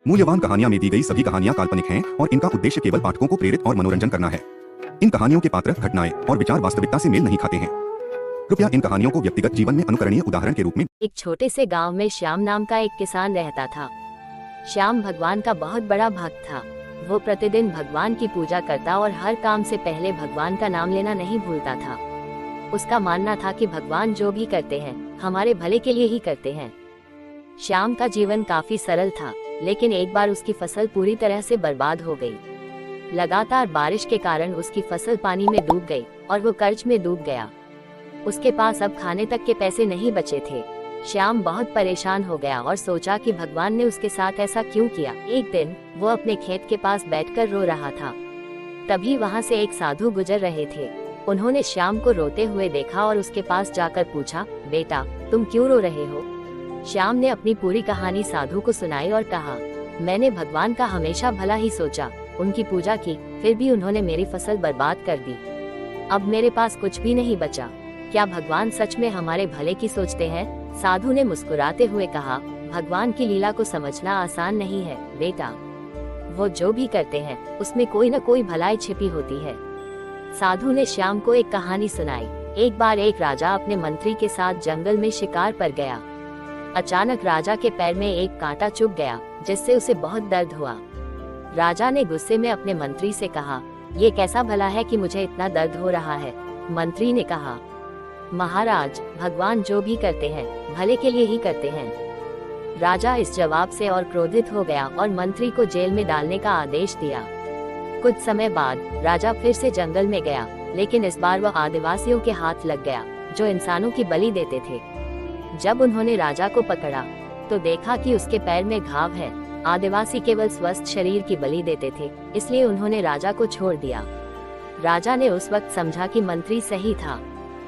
मूल्यवान कहानियां में दी गई सभी कहानियां काल्पनिक हैं और इनका उद्देश्य केवल पाठकों को प्रेरित और मनोरंजन करना है। इन कहानियों के पात्र, घटनाएं और विचार वास्तविकता से मेल नहीं खाते हैं। कृपया इन कहानियों को व्यक्तिगत जीवन में अनुकरणीय उदाहरण के रूप में। एक छोटे से गांव में श्याम नाम का एक किसान रहता था। श्याम भगवान का बहुत बड़ा भक्त था। वो प्रतिदिन भगवान की पूजा करता और हर काम से पहले भगवान का नाम लेना नहीं भूलता था। उसका मानना था कि भगवान जो भी करते हैं हमारे भले के लिए ही करते हैं। श्याम का जीवन काफी सरल था, लेकिन एक बार उसकी फसल पूरी तरह से बर्बाद हो गई। लगातार बारिश के कारण उसकी फसल पानी में डूब गई और वो कर्ज में डूब गया। उसके पास अब खाने तक के पैसे नहीं बचे थे। श्याम बहुत परेशान हो गया और सोचा कि भगवान ने उसके साथ ऐसा क्यों किया। एक दिन वो अपने खेत के पास बैठकर रो रहा था। तभी वहाँ से एक साधु गुजर रहे थे। उन्होंने श्याम को रोते हुए देखा और उसके पास जाकर पूछा, बेटा तुम क्यों रो रहे हो? श्याम ने अपनी पूरी कहानी साधु को सुनाई और कहा, मैंने भगवान का हमेशा भला ही सोचा, उनकी पूजा की, फिर भी उन्होंने मेरी फसल बर्बाद कर दी। अब मेरे पास कुछ भी नहीं बचा। क्या भगवान सच में हमारे भले की सोचते हैं? साधु ने मुस्कुराते हुए कहा, भगवान की लीला को समझना आसान नहीं है बेटा। वो जो भी करते हैं उसमें कोई न कोई भलाई छिपी होती है। साधु ने श्याम को एक कहानी सुनाई। एक बार एक राजा अपने मंत्री के साथ जंगल में शिकार पर गया। अचानक राजा के पैर में एक कांटा चुभ गया, जिससे उसे बहुत दर्द हुआ। राजा ने गुस्से में अपने मंत्री से कहा, ये कैसा भला है कि मुझे इतना दर्द हो रहा है? मंत्री ने कहा, महाराज भगवान जो भी करते हैं भले के लिए ही करते हैं। राजा इस जवाब से और क्रोधित हो गया और मंत्री को जेल में डालने का आदेश दिया। कुछ समय बाद राजा फिर से जंगल में गया, लेकिन इस बार वह आदिवासियों के हाथ लग गया जो इंसानों की बलि देते थे। जब उन्होंने राजा को पकड़ा तो देखा कि उसके पैर में घाव है। आदिवासी केवल स्वस्थ शरीर की बलि देते थे, इसलिए उन्होंने राजा को छोड़ दिया। राजा ने उस वक्त समझा कि मंत्री सही था।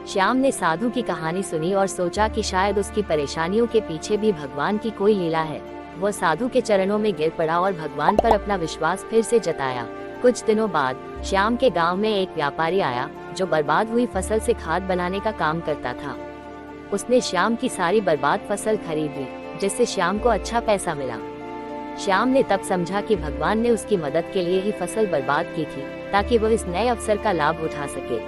श्याम ने साधु की कहानी सुनी और सोचा कि शायद उसकी परेशानियों के पीछे भी भगवान की कोई लीला है। वह साधु के चरणों में गिर पड़ा और भगवान पर अपना विश्वास फिर से जताया। कुछ दिनों बाद श्याम के गांव में एक व्यापारी आया जो बर्बाद हुई फसल से खाद बनाने का काम करता था। उसने श्याम की सारी बर्बाद फसल खरीद ली, जिससे श्याम को अच्छा पैसा मिला। श्याम ने तब समझा कि भगवान ने उसकी मदद के लिए ही फसल बर्बाद की थी, ताकि वह इस नए अवसर का लाभ उठा सके।